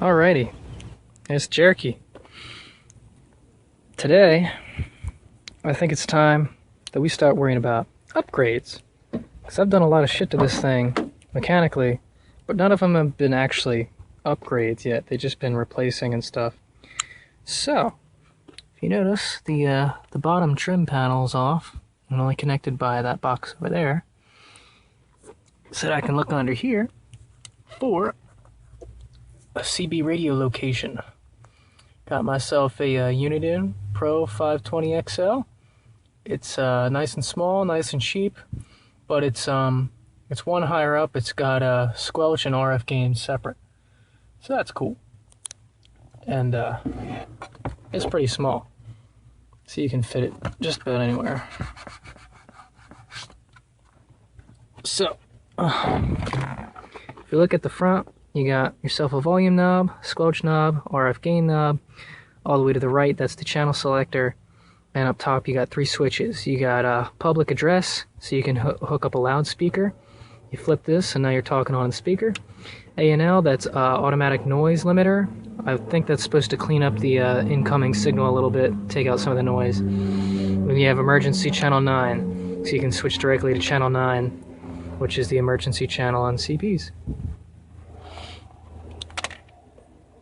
Alrighty, it's Cherokee. Today, I think it's time that we start worrying about upgrades. Because I've done a lot of shit to this thing mechanically, but none of them have been actually upgrades yet. They've just been replacing and stuff. So, if you notice, the bottom trim panel's off and only connected by that box over there. So that I can look under here for a CB radio location. Got myself a Uniden Pro520xl. It's nice and small, nice and cheap, but it's one higher up. It's got a Squelch and RF Gain separate, so that's cool. And it's pretty small, so you can fit it just about anywhere. So, if you look at the front, you got yourself a volume knob, squelch knob, RF gain knob. All the way to the right, that's the channel selector. And up top, you got 3 switches. You got a public address, so you can hook up a loudspeaker. You flip this, and now you're talking on the speaker. A&L, that's automatic noise limiter. I think that's supposed to clean up the incoming signal a little bit, take out some of the noise. Then you have emergency channel 9, so you can switch directly to channel 9, which is the emergency channel on CBs.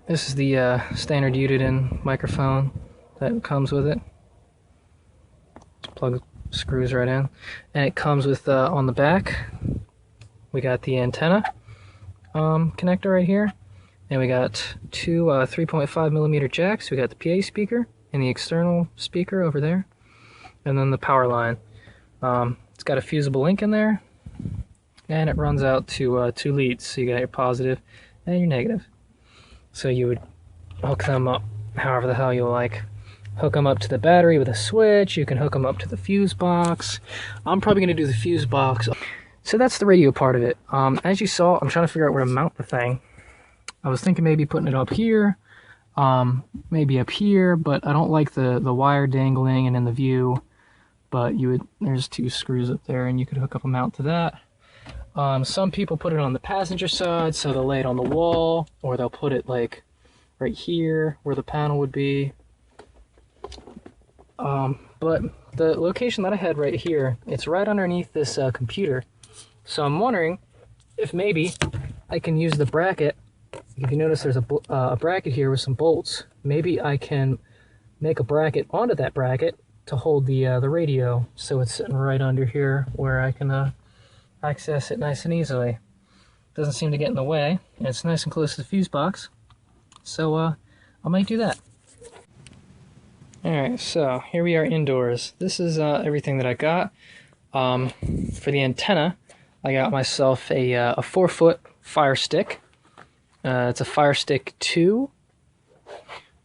This is the standard Uniden microphone that comes with it. Just plug screws right in. And it comes with, on the back, we got the antenna connector right here. And we got 2 3.5mm jacks. We got the PA speaker and the external speaker over there. And then the power line. It's got a fusible link in there. And it runs out to 2 leads. So you got your positive and your negative. So you would hook them up however the hell you like. Hook them up to the battery with a switch. You can hook them up to the fuse box. I'm probably going to do the fuse box. So that's the radio part of it. As you saw, I'm trying to figure out where to mount the thing. I was thinking maybe putting it up here, maybe up here, but I don't like the wire dangling and in the view. But there's 2 screws up there, and you could hook up a mount to that. Some people put it on the passenger side, so they'll lay it on the wall, or they'll put it like right here where the panel would be. But the location that I had right here, it's right underneath this computer. So I'm wondering if maybe I can use the bracket. If you notice, there's a bracket here with some bolts. Maybe I can make a bracket onto that bracket to hold the radio, so it's sitting right under here where I can access it nice and easily. Doesn't seem to get in the way, and it's nice and close to the fuse box. So I might do that. Alright, so here we are indoors. This is everything that I got. For the antenna, I got myself a 4-foot FireStik. It's a FireStik II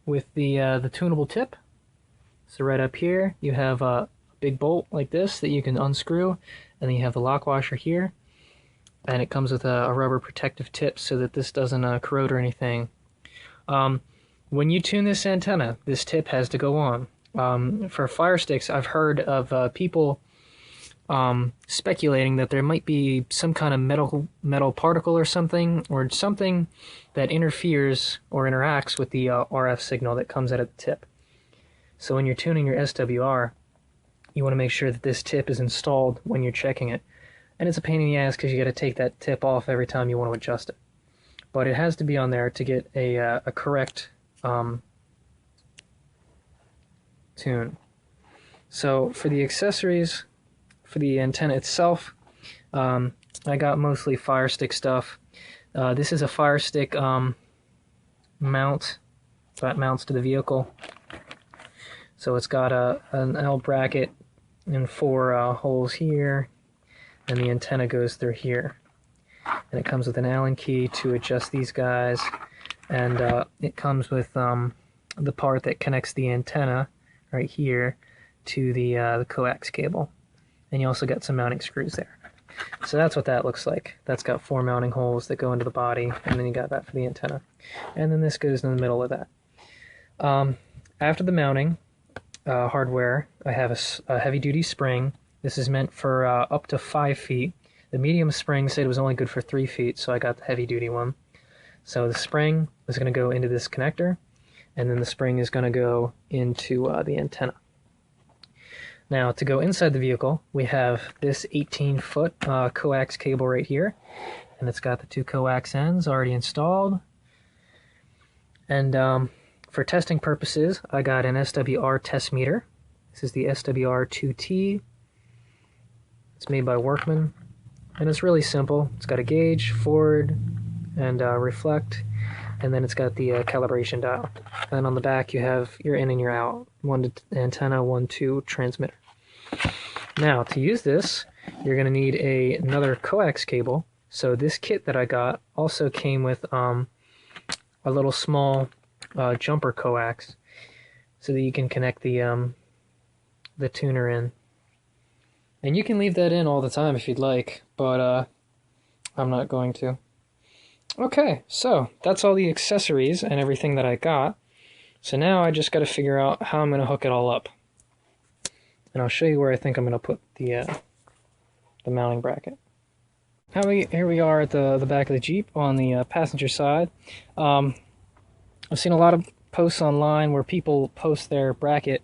with the tunable tip. So right up here, you have a big bolt like this that you can unscrew, and then you have the lock washer here, and it comes with a rubber protective tip so that this doesn't corrode or anything. When you tune this antenna, this tip has to go on. For FireStiks, I've heard of people speculating that there might be some kind of metal particle or something that interferes or interacts with the RF signal that comes out of the tip. So when you're tuning your SWR, you want to make sure that this tip is installed when you're checking it. And it's a pain in the ass because you got to take that tip off every time you want to adjust it. But it has to be on there to get a correct tune. So for the accessories, for the antenna itself, I got mostly FireStik stuff. This is a FireStik mount that mounts to the vehicle. So it's got an L bracket and 4 holes here, and the antenna goes through here. And it comes with an Allen key to adjust these guys, and it comes with the part that connects the antenna right here to the coax cable. And you also got some mounting screws there. So that's what that looks like. That's got 4 mounting holes that go into the body, and then you got that for the antenna. And then this goes in the middle of that. After the mounting hardware, I have a heavy-duty spring. This is meant for up to 5 feet. The medium spring said it was only good for 3 feet, so I got the heavy-duty one. So the spring is going to go into this connector, and then the spring is going to go into the antenna. Now, to go inside the vehicle, we have this 18-foot coax cable right here, and it's got the 2 coax ends already installed. And for testing purposes, I got an SWR test meter. This is the SWR2T. It's made by Workman, and it's really simple. It's got a gauge, forward, and reflect, and then it's got the calibration dial. And on the back you have your in and your out, 1 to antenna, 1 to transmitter. Now, to use this, you're going to need another coax cable. So this kit that I got also came with a little small jumper coax, so that you can connect the tuner in. And you can leave that in all the time if you'd like, but I'm not going to. Okay, so that's all the accessories and everything that I got. So now I just got to figure out how I'm going to hook it all up. And I'll show you where I think I'm going to put the mounting bracket. Here we are at the back of the Jeep on the passenger side. I've seen a lot of posts online where people post their bracket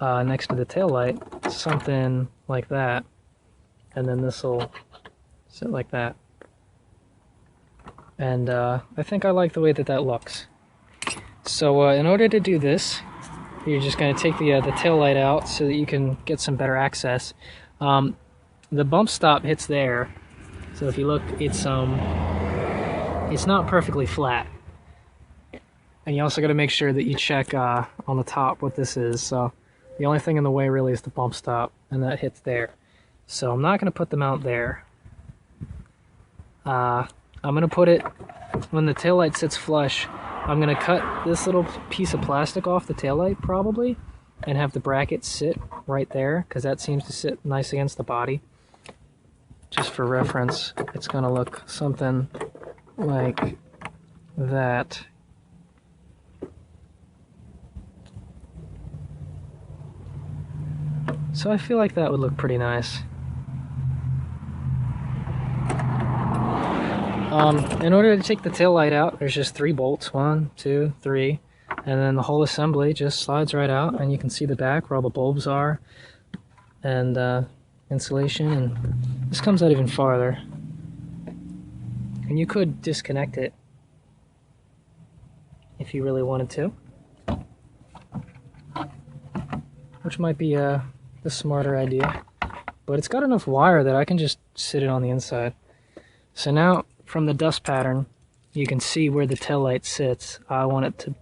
next to the taillight, something like that. And then this will sit like that. And I think I like the way that looks. So in order to do this, you're just going to take the tail light out so that you can get some better access. The bump stop hits there, so if you look, it's not perfectly flat. And you also got to make sure that you check on the top what this is. So the only thing in the way really is the bump stop, and that hits there. So I'm not going to put the mount there. I'm going to put it when the taillight sits flush. I'm going to cut this little piece of plastic off the taillight probably, and have the bracket sit right there, because that seems to sit nice against the body. Just for reference, it's going to look something like that. So I feel like that would look pretty nice. In order to take the tail light out, there's just 3 bolts, 1, 2, 3, and then the whole assembly just slides right out, and you can see the back where all the bulbs are, and insulation, and this comes out even farther. And you could disconnect it if you really wanted to, which might be the smarter idea, but it's got enough wire that I can just sit it on the inside. So now, from the dust pattern, you can see where the tail light sits. I want it to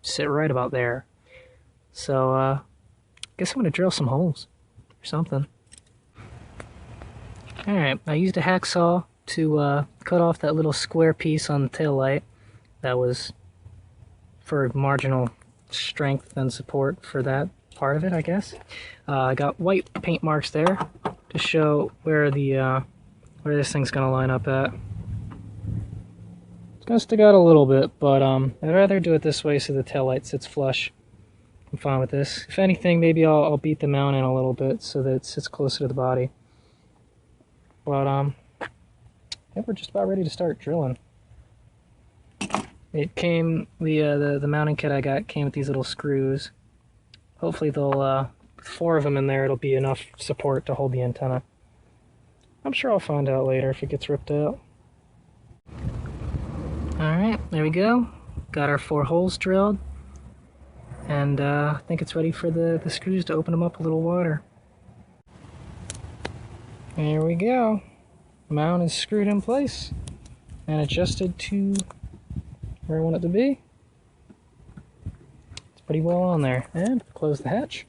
sit right about there. So, I guess I'm going to drill some holes or something. Alright, I used a hacksaw to cut off that little square piece on the tail light. That was for marginal strength and support for that part of it, I guess. I got white paint marks there to show where where this thing's going to line up at. It's going to stick out a little bit, but I'd rather do it this way so the taillight sits flush. I'm fine with this. If anything, maybe I'll beat the mount in a little bit so that it sits closer to the body. But I think we're just about ready to start drilling. It came, the mounting kit I got came with these little screws. Hopefully they'll, with 4 of them in there, it'll be enough support to hold the antenna. I'm sure I'll find out later if it gets ripped out. Alright, there we go. Got our 4 holes drilled. And I think it's ready for the screws to open them up a little wider. There we go. Mount is screwed in place and adjusted to where I want it to be. It's pretty well on there. And close the hatch.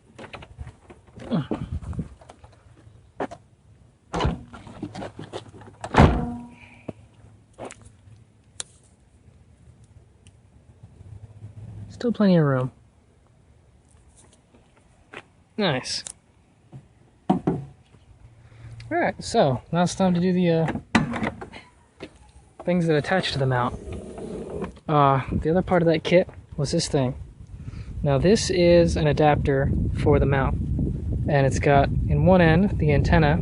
Still plenty of room. Nice. Alright, so now it's time to do the things that attach to the mount. The other part of that kit was this thing. Now this is an adapter for the mount, and it's got in one end the antenna,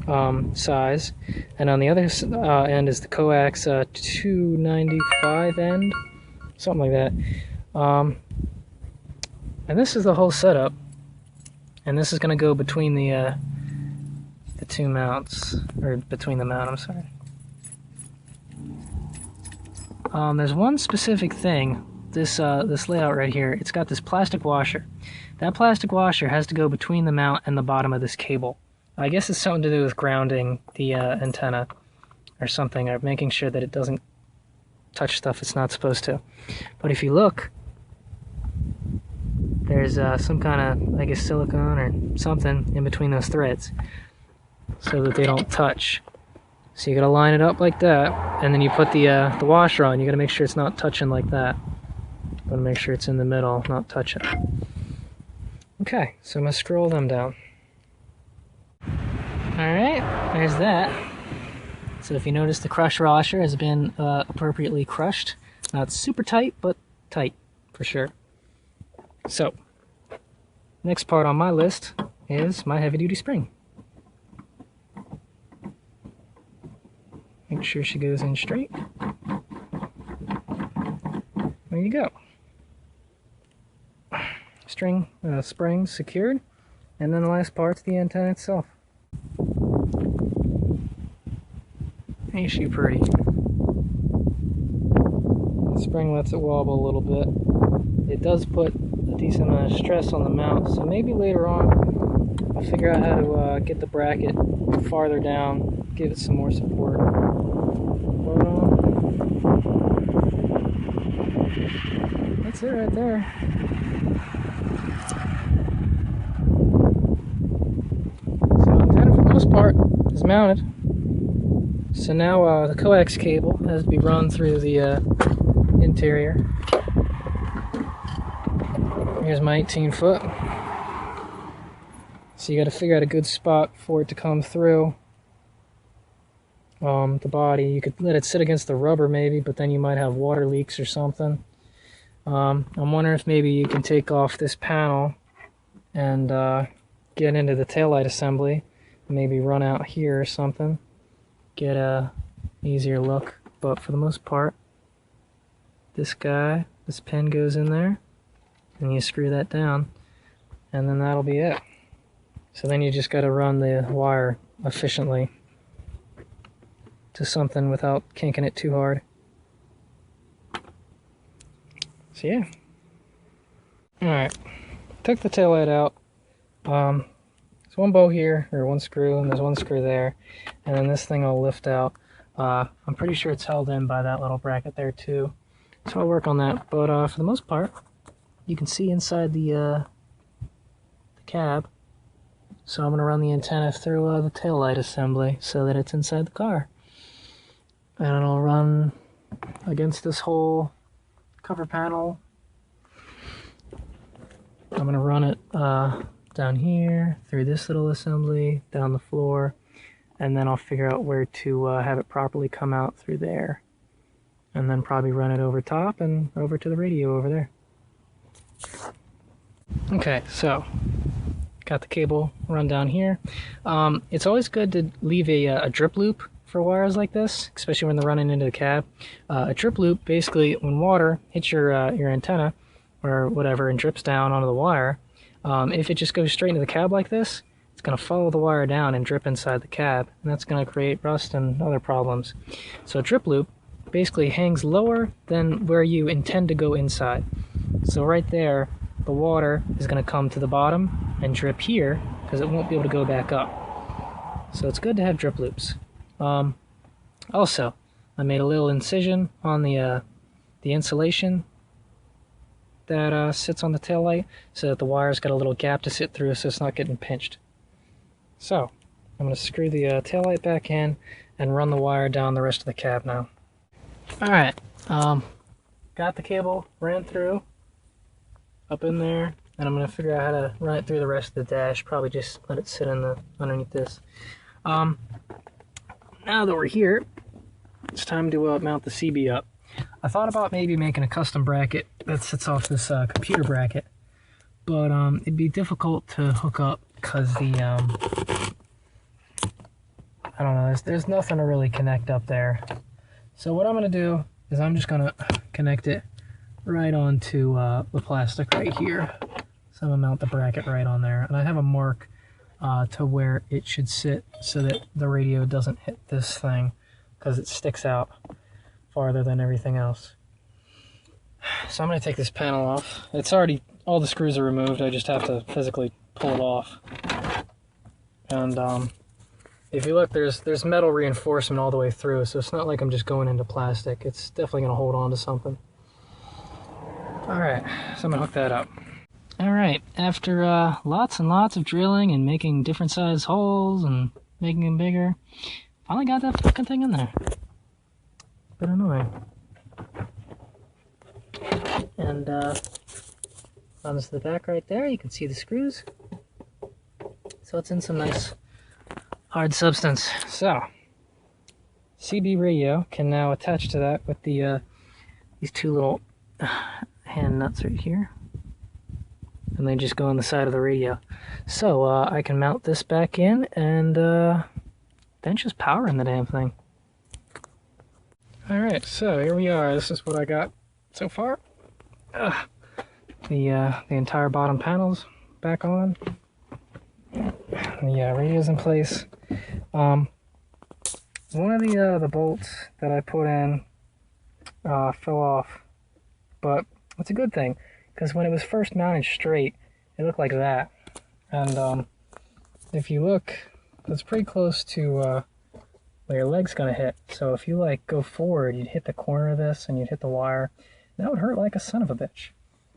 size, and on the other end is the coax 295 end, something like that. And this is the whole setup, and this is going to go between the two mounts, or between the mount, I'm sorry. There's one specific thing, this layout right here, it's got this plastic washer. That plastic washer has to go between the mount and the bottom of this cable. I guess it's something to do with grounding the antenna or something, or making sure that it doesn't touch stuff it's not supposed to. But if you look, there's some kind of, I guess, silicone or something in between those threads so that they don't touch. So you gotta line it up like that, and then you put the washer on. You gotta make sure it's not touching like that. Gotta make sure it's in the middle, not touching. Okay, so I'm gonna scroll them down. Alright, there's that. So if you notice, the crush washer has been appropriately crushed. Not super tight, but tight for sure. So, next part on my list is my heavy-duty spring. Make sure she goes in straight. There you go. Spring secured, and then the last part's the antenna itself. Ain't she pretty? The spring lets it wobble a little bit. It does put a decent amount of stress on the mount, so maybe later on I'll figure out how to get the bracket farther down, give it some more support. But, that's it right there. So the antenna for the most part is mounted. So now the coax cable has to be run through the interior. Here's my 18-foot. So you got to figure out a good spot for it to come through the body. You could let it sit against the rubber maybe, but then you might have water leaks or something. I'm wondering if maybe you can take off this panel and get into the taillight assembly, maybe run out here or something, get a easier look. But for the most part, this pin goes in there, and you screw that down, and then that'll be it. So then you just got to run the wire efficiently to something without kinking it too hard. So yeah. Alright, took the taillight out. There's one bow here, or one screw, and there's one screw there, and then this thing will lift out. I'm pretty sure it's held in by that little bracket there too, so I'll work on that. But for the most part, you can see inside the cab, so I'm going to run the antenna through the taillight assembly so that it's inside the car. And it'll run against this whole cover panel. I'm going to run it down here, through this little assembly, down the floor, and then I'll figure out where to have it properly come out through there. And then probably run it over top and over to the radio over there. Okay, so got the cable run down here. It's always good to leave a drip loop for wires like this, especially when they're running into the cab. A drip loop, basically, when water hits your antenna or whatever and drips down onto the wire, if it just goes straight into the cab like this, it's going to follow the wire down and drip inside the cab, and that's going to create rust and other problems. So a drip loop basically hangs lower than where you intend to go inside. So right there, the water is going to come to the bottom and drip here because it won't be able to go back up. So it's good to have drip loops. Also, I made a little incision on the insulation that sits on the taillight so that the wire's got a little gap to sit through so it's not getting pinched. So, I'm going to screw the taillight back in and run the wire down the rest of the cab now. Alright, got the cable ran through up in there, and I'm going to figure out how to run it through the rest of the dash, probably just let it sit in underneath this. Now that we're here, it's time to mount the CB up. I thought about maybe making a custom bracket that sits off this computer bracket, but it'd be difficult to hook up because the I don't know, there's nothing to really connect up there. So what I'm going to do is I'm just going to connect it right onto the plastic right here. So I'm going to mount the bracket right on there. And I have a mark to where it should sit so that the radio doesn't hit this thing, because it sticks out farther than everything else. So I'm going to take this panel off. It's already, all the screws are removed. I just have to physically pull it off. And if you look, there's metal reinforcement all the way through, so it's not like I'm just going into plastic. It's definitely going to hold on to something. Alright, so I'm going to hook that up. Alright, after lots and lots of drilling and making different size holes and making them bigger, finally got that fucking thing in there. Bit annoying. And on to the back right there, you can see the screws. So it's in some nice hard substance. So CB radio can now attach to that with the these two little hand nuts right here, and they just go on the side of the radio. So I can mount this back in and then just power in the damn thing. Alright, so here we are. This is what I got so far. The entire bottom panel's back on. The radio's in place. One of the bolts that I put in fell off, but it's a good thing, because when it was first mounted straight, it looked like that. And if you look, it's pretty close to where your leg's gonna hit. So if you like go forward, you'd hit the corner of this and you'd hit the wire. That would hurt like a son of a bitch.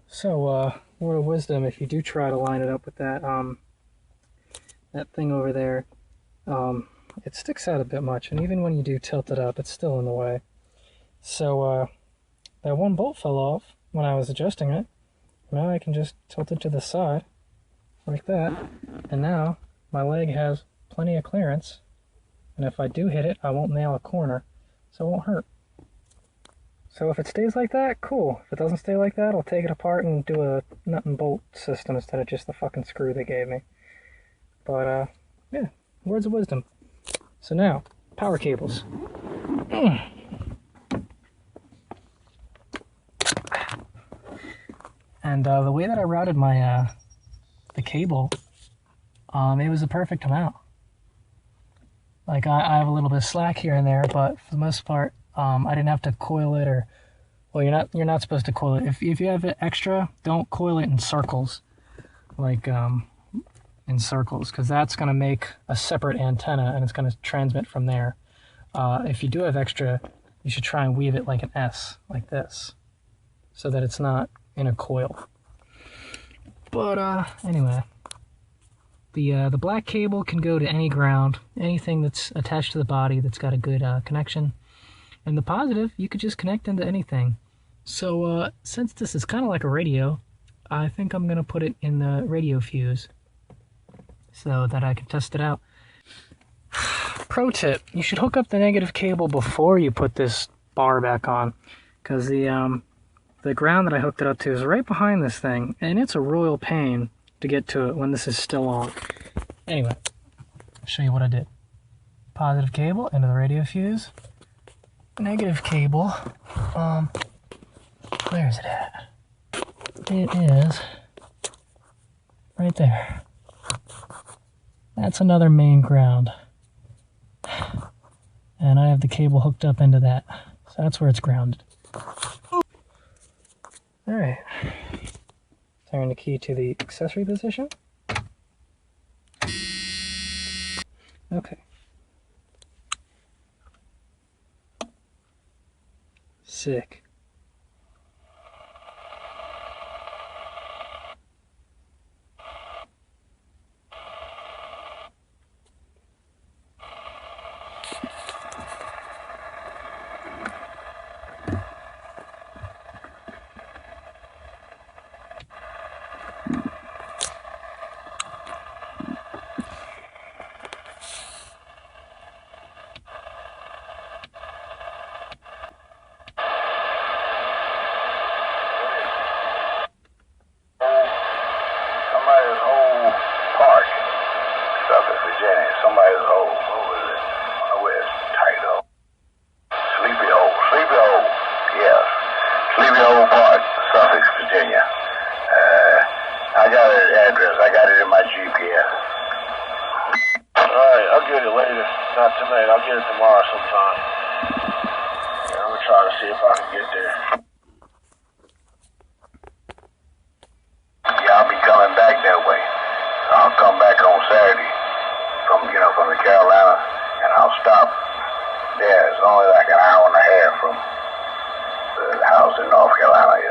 So word of wisdom, if you do try to line it up with that that thing over there, it sticks out a bit much, and even when you do tilt it up, it's still in the way. So that one bolt fell off when I was adjusting it. Now I can just tilt it to the side like that, and now my leg has plenty of clearance, and if I do hit it, I won't nail a corner, so it won't hurt. So if it stays like that, cool. If it doesn't stay like that, I'll take it apart and do a nut and bolt system instead of just the fucking screw they gave me. But yeah, words of wisdom. So now, power cables. And the way that I routed my the cable, it was the perfect amount. Like I have a little bit of slack here and there, but for the most part, I didn't have to coil it, or, well, you're not supposed to coil it. If you have it extra, don't coil it in circles, like in circles, because that's going to make a separate antenna and it's going to transmit from there. If you do have extra, you should try and weave it like an S, like this, so that it's not in a coil. But anyway, the black cable can go to any ground, anything that's attached to the body that's got a good connection. And the positive, you could just connect into anything. So since this is kind of like a radio, I think I'm going to put it in the radio fuse so that I can test it out. Pro tip, you should hook up the negative cable before you put this bar back on, because the ground that I hooked it up to is right behind this thing, and it's a royal pain to get to it when this is still on. Anyway, I'll show you what I did. Positive cable into the radio fuse. Negative cable, where is it at? It is right there. That's another main ground. And I have the cable hooked up into that. So that's where it's grounded. Alright. Turn the key to the accessory position. Okay. Sick. Park, Suffolk, Virginia. I got an address. I got it in my GPS. Alright, I'll get it later. Not tonight. I'll get it tomorrow sometime. Yeah, I'm gonna try to see if I can get there. Yeah, I'll be coming back that way. I'll come back on Saturday from the Carolinas, and I'll stop there. It's only like an hour and a half from the house in North Carolina,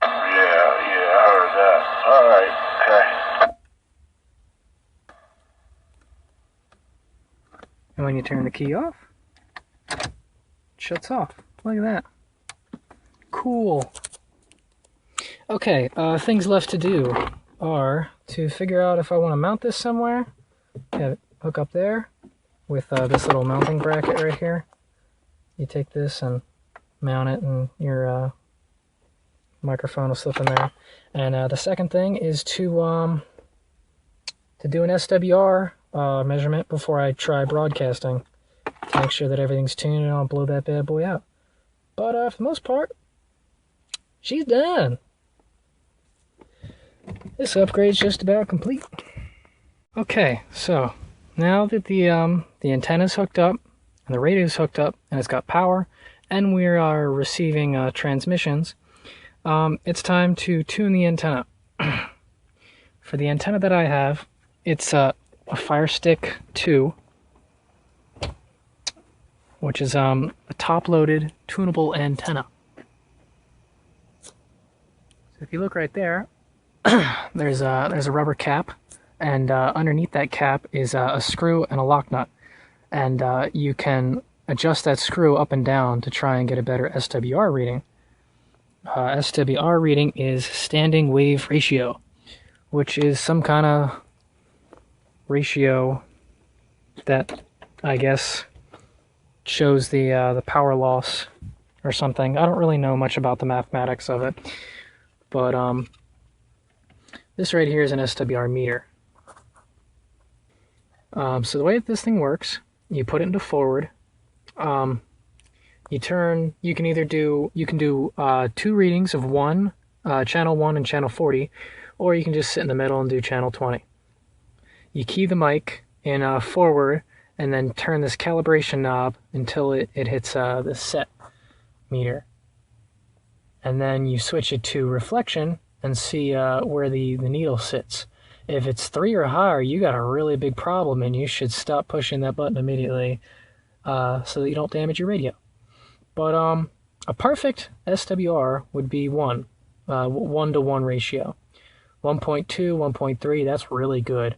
Yeah, I heard that. Alright, okay. And when you turn the key off, it shuts off. Look at that. Cool. Okay, things left to do are to figure out if I want to mount this somewhere. Have it hook up there with this little mounting bracket right here. You take this and mount it, and your microphone will slip in there. And the second thing is to do an SWR measurement before I try broadcasting to make sure that everything's tuned, and I'll blow that bad boy out. But for the most part, she's done. This upgrade's just about complete. Okay, so now that the antenna's hooked up and the radio's hooked up and it's got power and we are receiving transmissions, it's time to tune the antenna. For the antenna that I have, it's a FireStik II, which is a top-loaded tunable antenna. So if you look right there, there's a rubber cap, and underneath that cap is a screw and a lock nut, and you can adjust that screw up and down to try and get a better SWR reading. SWR reading is standing wave ratio, which is some kind of ratio that I guess shows the power loss or something. I don't really know much about the mathematics of it, but this right here is an SWR meter. So the way that this thing works, you put it into forward. You can do 2 readings of channel 1 and channel 40, or you can just sit in the middle and do channel 20. You key the mic in forward and then turn this calibration knob until it hits the set meter. And then you switch it to reflection and see where the needle sits. If it's 3 or higher, you got a really big problem, and you should stop pushing that button immediately so that you don't damage your radio. But a perfect SWR would be 1:1 ratio. 1.2, 1.3, that's really good.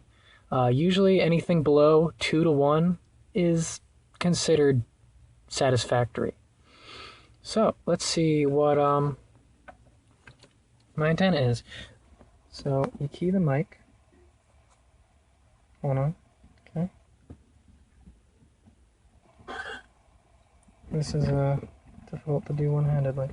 Usually anything below 2:1 is considered satisfactory. So let's see what my antenna is. So you key the mic. Hold on. Okay. This is difficult to do one-handedly.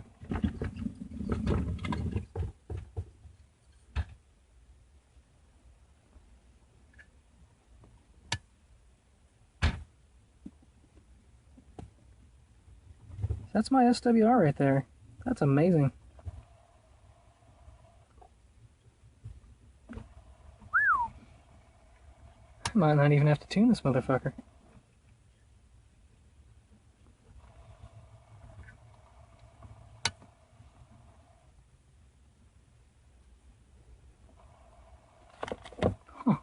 That's my SWR right there. That's amazing. I might not even have to tune this motherfucker. Huh.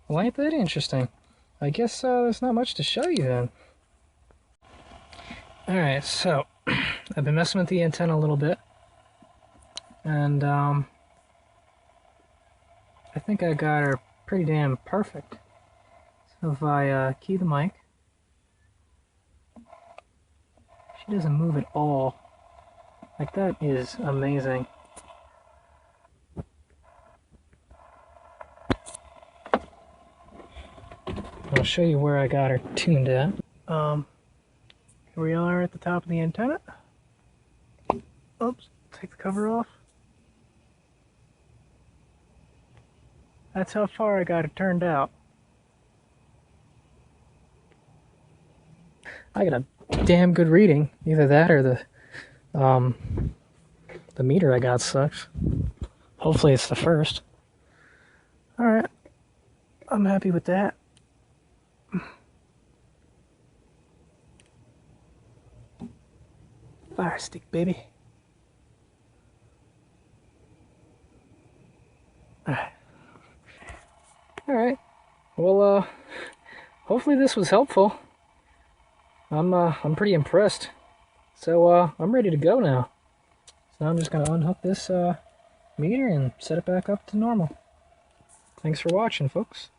Well, ain't that interesting? I guess there's not much to show you then. Alright, so I've been messing with the antenna a little bit, and I think I got her pretty damn perfect. So if I key the mic, she doesn't move at all. Like, that is amazing. I'll show you where I got her tuned at. Here we are at the top of the antenna. Oops, take the cover off. That's how far I got it turned out. I got a damn good reading. Either that or the the meter I got sucks. Hopefully it's the first. Alright. I'm happy with that. Fire stick, baby. Alright. Well, hopefully this was helpful. I'm pretty impressed. So, I'm ready to go now. So I'm just gonna unhook this meter and set it back up to normal. Thanks for watching, folks.